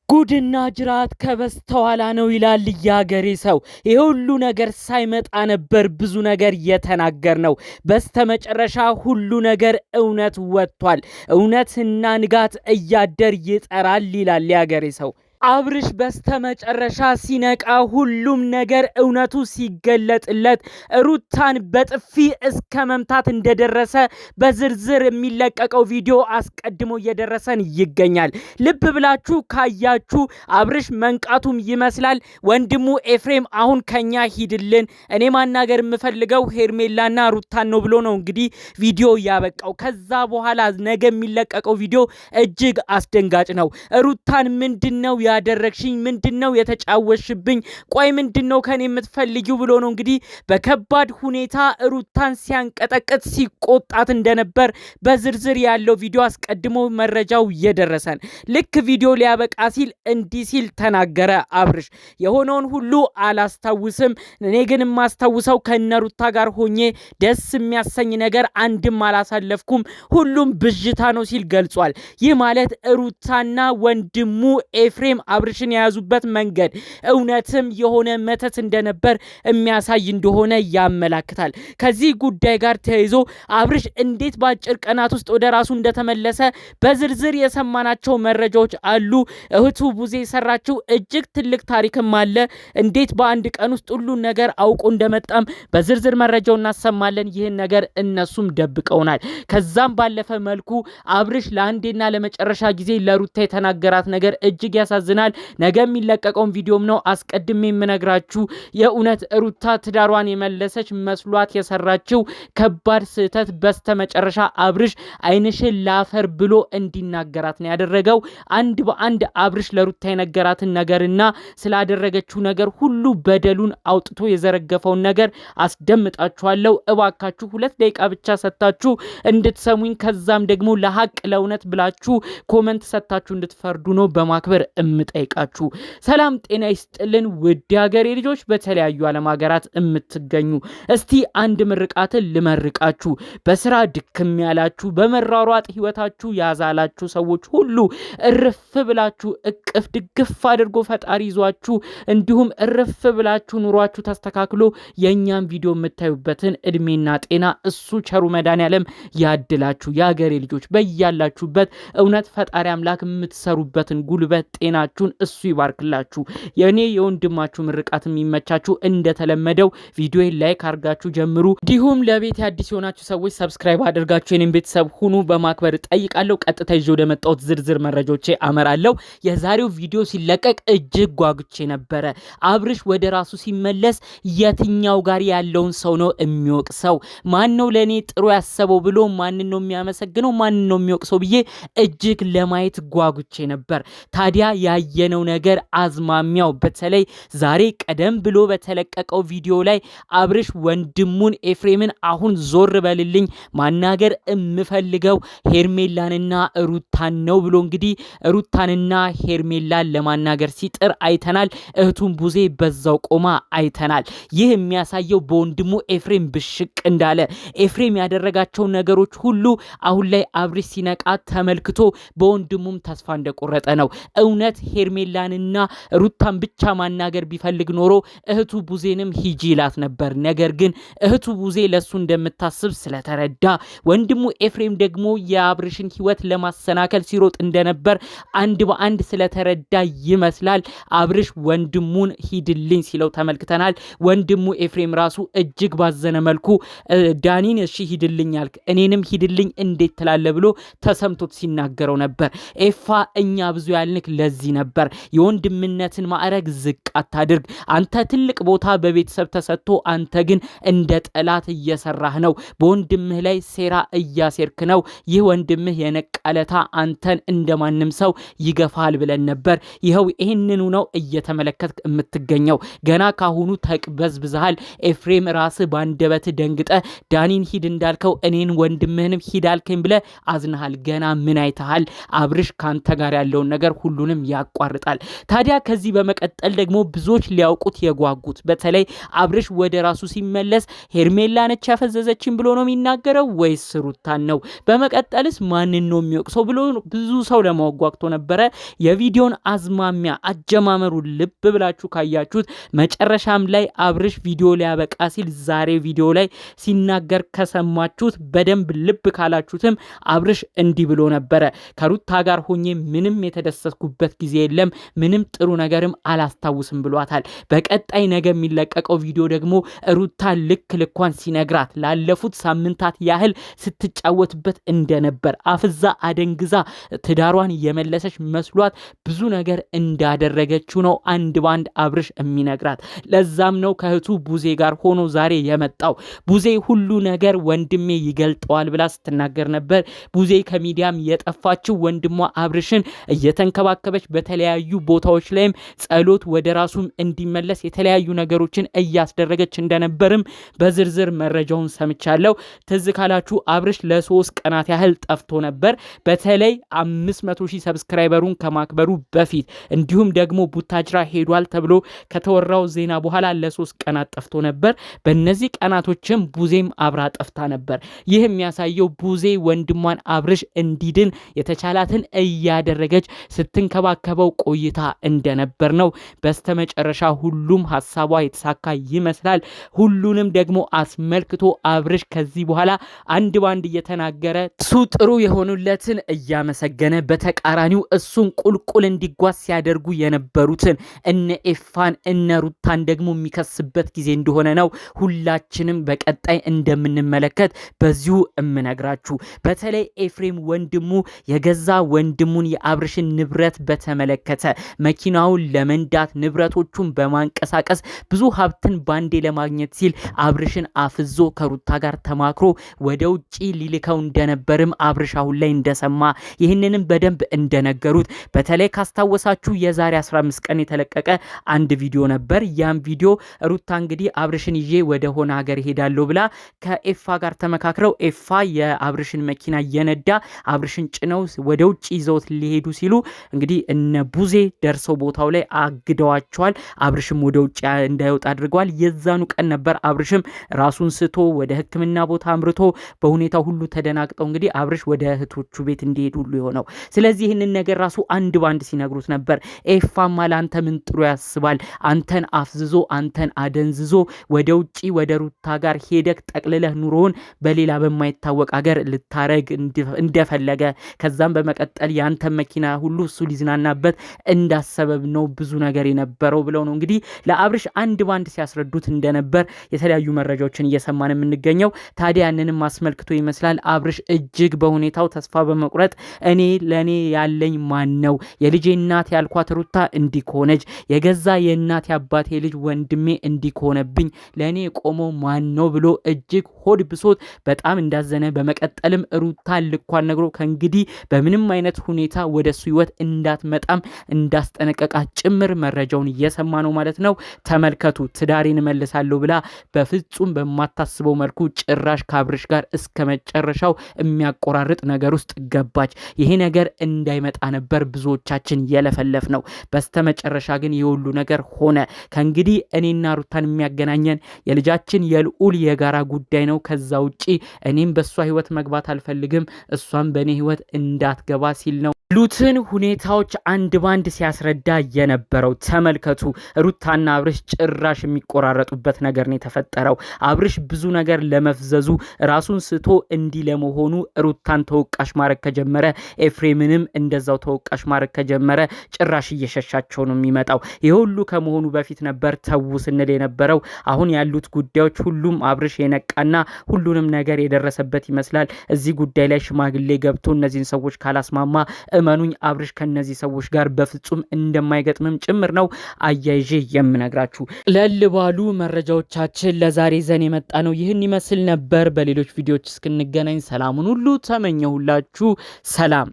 ጉድና ጅራት ከበስተኋላ ነው ይላል ያገሬ ሰው። የሁሉ ነገር ሳይመጣ ነበር ብዙ ነገር የተናገርነው። በስተመጨረሻ ሁሉ ነገር እውነት ወጥቷል። እውነትና ንጋት እያደር ይጠራል ይላል ያገሬ ሰው። አብርሽ በስተመጨረሻ ሲነቃ ሁሉም ነገር እውነቱ ሲገለጥለት ሩታን በጥፊ እስከ መምታት እንደደረሰ በዝርዝር የሚለቀቀው ቪዲዮ አስቀድሞ እየደረሰን ይገኛል። ልብ ብላችሁ ካያችሁ አብርሽ መንቃቱም ይመስላል። ወንድሙ ኤፍሬም አሁን ከኛ ሂድልን፣ እኔ ማናገር የምፈልገው ሄርሜላና ሩታን ነው ብሎ ነው እንግዲህ ቪዲዮ ያበቃው። ከዛ በኋላ ነገ የሚለቀቀው ቪዲዮ እጅግ አስደንጋጭ ነው። ሩታን ምንድነው ያደረግሽኝ? ምንድነው የተጫወሽብኝ? ቆይ ምንድነው ከኔ የምትፈልጊው ብሎ ነው እንግዲህ በከባድ ሁኔታ ሩታን ሲያንቀጠቅጥ ሲቆጣት እንደነበር በዝርዝር ያለው ቪዲዮ አስቀድሞ መረጃው የደረሰን። ልክ ቪዲዮ ሊያበቃ ሲል እንዲህ ሲል ተናገረ አብርሽ። የሆነውን ሁሉ አላስታውስም፣ እኔ ግን የማስታውሰው ከነሩታ ጋር ሆኜ ደስ የሚያሰኝ ነገር አንድም አላሳለፍኩም፣ ሁሉም ብዥታ ነው ሲል ገልጿል። ይህ ማለት ሩታና ወንድሙ ኤፍሬም አብርሽን የያዙበት መንገድ እውነትም የሆነ መተት እንደነበር የሚያሳይ እንደሆነ ያመላክታል። ከዚህ ጉዳይ ጋር ተያይዞ አብርሽ እንዴት በአጭር ቀናት ውስጥ ወደ ራሱ እንደተመለሰ በዝርዝር የሰማናቸው መረጃዎች አሉ። እህቱ ቡዜ የሰራችው እጅግ ትልቅ ታሪክም አለ። እንዴት በአንድ ቀን ውስጥ ሁሉን ነገር አውቆ እንደመጣም በዝርዝር መረጃው እናሰማለን። ይህን ነገር እነሱም ደብቀውናል። ከዛም ባለፈ መልኩ አብርሽ ለአንዴና ለመጨረሻ ጊዜ ለሩታ የተናገራት ነገር እጅግ ያሳዝናል። ነገ የሚለቀቀውን ቪዲዮም ነው አስቀድሜ የምነግራችሁ። የእውነት ሩታ ትዳሯን የመለሰች መስሏት የሰራችው ከባድ ስህተት በስተመጨረሻ አብርሽ አይንሽን ላፈር ብሎ እንዲናገራት ነው ያደረገው። አንድ በአንድ አብርሽ ለሩታ የነገራትን ነገርና ስላደረገችው ነገር ሁሉ በደሉን አውጥቶ የዘረገፈውን ነገር አስደምጣችኋለሁ። እባካችሁ 2 ደቂቃ ብቻ ሰጣችሁ እንድትሰሙኝ፣ ከዛም ደግሞ ለሐቅ ለእውነት ብላችሁ ኮሜንት ሰጣችሁ እንድትፈርዱ ነው በማክበር እምጠይቃችሁ። ሰላም ጤና ይስጥልን ውድ ሀገሬ ልጆች፣ በተለያዩ ዓለም ሀገራት እምትገኙ እስቲ አንድ ምርቃትን ልመርቃችሁ። በስራ ድክም ያላችሁ፣ በመራሯጥ ህይወታችሁ ያዛላችሁ ሰዎች ሁሉ እርፍ ብላችሁ እቅፍ ድግፍ አድርጎ ፈጣሪ ይዟችሁ እንዲሁም እርፍ ብላችሁ ኑሯችሁ ተስተካክሎ የኛን ቪዲዮ የምታዩበትን እድሜና ጤና እሱ ቸሩ መድኃኔዓለም ያድላችሁ። የሀገሬ ልጆች በያላችሁበት እውነት ፈጣሪ አምላክ የምትሰሩበትን ጉልበት ጤናችሁን እሱ ይባርክላችሁ። የኔ የወንድማችሁ ምርቃት የሚመቻችሁ እንደተለመደው ቪዲዮን ላይክ አድርጋችሁ ጀምሩ። እንዲሁም ለቤት አዲስ የሆናችሁ ሰዎች ሰብስክራይብ አድርጋችሁ የኔን ቤተሰብ ሁኑ በማክበር ጠይቃለሁ። ቀጥታ ይዤ ወደ መጣሁት ዝርዝር መረጃዎቼ አመራለሁ። የዛሬው ቪዲዮ ሲለቀቅ እጅግ ጓጉቼ ነበረ። አብርሽ ወደ ራሱ ሲመለስ የትኛው ጋር ያለውን ሰው ነው የሚወቅሰው? ማን ነው ለኔ ጥሩ ያሰበው ብሎ ማን ነው የሚያመሰግነው? ማን ነው የሚወቅሰው ብዬ እጅግ ለማየት ጓጉቼ ነበር። ታዲያ ያየነው ነገር አዝማሚያው በተለይ ዛሬ ቀደም ብሎ በተለቀቀው ቪዲዮ ላይ አብርሽ ወንድሙን ኤፍሬምን አሁን ዞር በልልኝ ማናገር እምፈልገው ሄርሜላንና ሩታን ነው ብሎ እንግዲህ ሩታንና ሄርሜላን ለማናገር ሲጥር አይተናል። እህቱን ቡዜ በዛው ቆማ አይተናል። ይህ የሚያሳየው በወንድሙ ኤፍሬም ብሽቅ እንዳለ፣ ኤፍሬም ያደረጋቸው ነገሮች ሁሉ አሁን ላይ አብርሽ ሲነቃ ተመልክቶ በወንድሙም ተስፋ እንደቆረጠ ነው። እውነት ሄርሜላንና ሩታን ብቻ ማናገር ቢፈልግ ኖሮ እህቱ ቡዜንም ሂጂ ይላት ነበር። ነገር ግን እህቱ ቡዜ ለሱ እንደምታስብ ስለተረዳ፣ ወንድሙ ኤፍሬም ደግሞ የአብርሽን ህይወት ለማሰናከል ሲሮጥ እንደነበር አንድ በአንድ ስለተረዳ ይመስላል አብርሽ ወንድሙን ሂድልኝ ሲለው ተመልክተናል። ወንድሙ ኤፍሬም ራሱ እጅግ ባዘነ መልኩ ዳኒን እሺ ሂድልኝ አልክ እኔንም ሂድልኝ እንዴት ትላለ ብሎ ተሰምቶት ሲናገረው ነበር። ኤፋ እኛ ብዙ ያልንክ ለዚህ ነበር። የወንድምነትን ማዕረግ ዝቅ አታድርግ። አንተ ትልቅ ቦታ በቤተሰብ ተሰጥቶ አንተ ግን እንደ ጠላት እየሰራህ ነው። በወንድምህ ላይ ሴራ እያሴርክ ነው። ይህ ወንድምህ የነቃለታ አንተን እንደማንም ሰው ይገፋል ብለን ነበር። ይኸው ይህንኑ ነው እየተመለከትክ የምትገኘው። ገና ካሁኑ ተቅበዝብዛል። ኤፍሬም ራስ ባንደበት ደንግጠ ዳኒን ሂድ እንዳልከው እኔን ወንድምህንም ሂድ አልከኝ ብለ አዝናሃል። ገና ምን አይተሃል? አብርሽ ካንተ ጋር ያለውን ነገር ሁሉንም ያቋርጣል። ታዲያ ከዚህ በመቀጠል ደግሞ ብዙዎች ሊያውቁት የጓጉት በተለይ አብርሽ ወደ ራሱ ሲመለስ ሄርሜላ ነች ያፈዘዘችን ብሎ ነው የሚናገረው ወይስ ሩታን ነው? በመቀጠልስ ማንን ነው የሚወቅሰው ብሎ ብዙ ሰው ለማጓጓቶ ነበረ። የቪዲዮን አዝማሚያ አጀማመሩ ልብ ብላችሁ ካያችሁት መጨረሻም ላይ አብርሽ ቪዲዮ ሊያበቃ ሲል ዛሬ ቪዲዮ ላይ ሲናገር ከሰማችሁት በደንብ ልብ ካላችሁትም አብርሽ እንዲህ ብሎ ነበረ። ከሩታ ጋር ሆኜ ምንም የተደሰትኩበት ጊዜ የለም፣ ምንም ጥሩ ነገርም አላስታውስም ብሏታል። በቀጣይ ነገ የሚለቀቀው ቪዲዮ ደግሞ ሩታ ልክ ልኳን ሲነግራት ላለፉት ሳምንታት ያህል ስትጫወትበት እንደነበር አፍዛ አደንግዛ ትዳሯን የመለሰች መስሏት ብዙ ነገር እንዳደረገችው ነው አንድ ባንድ አብርሽ የሚነግራት። ለዛም ነው ከእህቱ ቡዜ ጋር ሆኖ ዛሬ የመጣው። ቡዜ ሁሉ ነገር ወንድሜ ይገልጠዋል ብላ ስትናገር ነበር። ቡዜ ከሚዲያም የጠፋችው ወንድሟ አብርሽን እየተንከባከበች በተለያዩ ቦታዎች ላይም ጸሎት ወደ ራሱም እንዲመለስ የተለያዩ ነገሮችን እያስደረገች እንደነበርም በዝርዝር መረጃውን ሰምቻለሁ። ትዝ ካላችሁ አብርሽ ለ3 ቀናት ያህል ጠፍቶ ነበር። በተለይ 500,000 ሰብስክራይበሩን ከማክበሩ በፊት እንዲሁም ደግሞ ቡታጅራ ሄዷል ተብሎ ከተወራው ዜና በኋላ ለ3 ቀናት ጠፍቶ ነበር። በእነዚህ ቀናቶችም ቡዜም አብራ ጠፍታ ነበር። ይህ የሚያሳየው ቡዜ ወንድሟን አብርሽ እንዲድን የተቻላትን እያደረገች ስትንከባከበው ቆይታ እንደነበር ነው። በስተመጨረሻ ሁሉም ሐሳቧ የተሳካ ይመስላል። ሁሉንም ደግሞ አስመልክቶ አብርሽ ከዚህ በኋላ አንድ ባንድ እየተናገረ እሱ ጥሩ የሆኑለትን እያመሰገነ በተቃራኒው እሱን ቁልቁል እንዲጓዝ ሲያደርጉ የነበሩትን እነ ኤፋን እነ ሩታን ደግሞ የሚከስበት ጊዜ እንደሆነ ነው ሁላችንም በቀጣይ እንደምንመለከት በዚሁ እምነግራችሁ። በተለይ ኤፍሬም ወንድሙ የገዛ ወንድሙን የአብርሽን ንብረት በተመለከተ መኪናውን ለመንዳት ንብረቶቹን በማንቀሳቀስ ብዙ ሀብትን ባንዴ ለማግኘት ሲል አብርሽን አፍዞ ከሩታ ጋር ተማክሮ ወደ ውጪ ሊልከው እንደነበርም አብርሽ አሁን ላይ እንደሰማ ይህንንም በደንብ እንደነገሩት በተለይ ካስታወሳችሁ የዛሬ 15 ቀን የተለቀቀ አንድ ቪዲዮ ነበር። ያም ቪዲዮ ሩታ እንግዲህ አብርሽን ይዤ ወደ ሆነ ሀገር ሄዳለሁ ብላ ከኤፋ ጋር ተመካክረው ኤፋ የአብርሽን መኪና እየነዳ አብርሽን ጭነው ወደ ውጪ ይዘውት ሊሄዱ ሲሉ እንግዲህ እነ ቡዜ ደርሰው ቦታው ላይ አግደዋቸዋል። አብርሽም ወደ ውጪ እንዳይወጣ አድርገዋል። የዛኑ ቀን ነበር አብርሽም ራሱን ስቶ ወደ ሕክምና ቦታ አምርቶ በሁኔታው ሁሉ ተደናግጠው እንግዲህ አብርሽ ወደ እህቶቹ ቤት እንዲሄድ ሁሉ የሆነው። ስለዚህ ይህንን ነገር ራሱ አንድ ባንድ ሲነግሩት ነበር። ኤፋማ ለአንተ ምን ጥሩ ያስባል? አንተን አፍዝዞ አንተን አደንዝዞ ወደ ውጪ ወደ ሩታ ጋር ሄደክ ጠቅልለህ ኑሮውን በሌላ በማይታወቅ ሀገር ልታረግ እንደፈለገ ከዛም በመቀጠል ያንተ መኪና ሁሉ እሱ ሊዝናናበት እንዳሰበብ ነው ብዙ ነገር የነበረው ብለው ነው እንግዲህ ለአብርሽ አንድ ባንድ ሲያስረዱት እንደነበር የተለያዩ መረጃዎችን እየሰማን የምንገኘው። ታዲያ ያንንም አስመልክቶ ይመስላል አብርሽ እጅግ በሁኔታው ተስፋ በመቁረጥ እኔ ለኔ ያለኝ ማን ነው? የልጄ እናት ያልኳት ሩታ እንዲኮነጅ የገዛ የእናት አባቴ ልጅ ወንድሜ እንዲኮነብኝ ለኔ ቆሞ ማን ነው ብሎ እጅግ ሆድ ብሶት በጣም እንዳዘነ በመቀጠልም ሩታ ልኳን ነግሮ ከእንግዲህ በምንም አይነት ሁኔታ ወደሱ ህይወት እንዳትመጣም እንዳስጠነቀቃት ጭምር መረጃውን እየሰማ ነው ማለት ነው። ተመልከቱ። ትዳሬን እመልሳለሁ ብላ በፍጹም በማታስበው መልኩ ጭራሽ ከአብርሽ ጋር እስከ መጨረሻው የሚያቆራርጥ ነገር ውስጥ ገባች። ይሄ ነገር እንዳይመጣ ነበር ብዙዎቻችን የለፈለፍ ነው። በስተመጨረሻ ግን የሁሉ ነገር ሆነ። ከእንግዲህ እኔና ሩታን የሚያገናኘን የልጃችን የልዑል የጋራ ጉዳይ ነው። ከዛ ውጪ እኔም በሷ ህይወት መግባት አልፈልግም፣ እሷም በእኔ ህይወት እንዳትገባ ሲል ነው ሉትን ሁኔታዎች አንድ ባንድ ሲያስረዳ የነበረው። ተመልከቱ። ሩታና አብርሽ ጭራሽ የሚቆራረጡበት ነገር ነው የተፈጠረው። አብርሽ ብዙ ነገር ለመፍዘዙ ራሱን ስቶ እንዲህ ለመሆኑ ሩታን ተወቃሽ ማድረግ ከጀመረ ኤፍሬምንም እንደዛው ተወቃሽ ማድረግ ከጀመረ ጭራሽ እየሸሻቸው ነው የሚመጣው። የሁሉ ከመሆኑ በፊት ነበር ተው ስንል የነበረው። አሁን ያሉት ጉዳዮች ሁሉም አብርሽ የነቃና ሁሉንም ነገር የደረሰበት ይመስላል። እዚህ ጉዳይ ላይ ሽማግሌ ገብቶ እነዚህን ሰዎች ካላስማማ እመኑኝ አብርሽ ከነዚህ ሰዎች ጋር በፍጹም እንደማይገጥምም ጭምር ነው አያይዤ የምነግራችሁ። ለልባሉ መረጃዎቻችን ለዛሬ ዘን የመጣ ነው ይህን ይመስል ነበር። በሌሎች ቪዲዮዎች እስክንገናኝ ሰላሙን ሁሉ ተመኘሁላችሁ። ሰላም።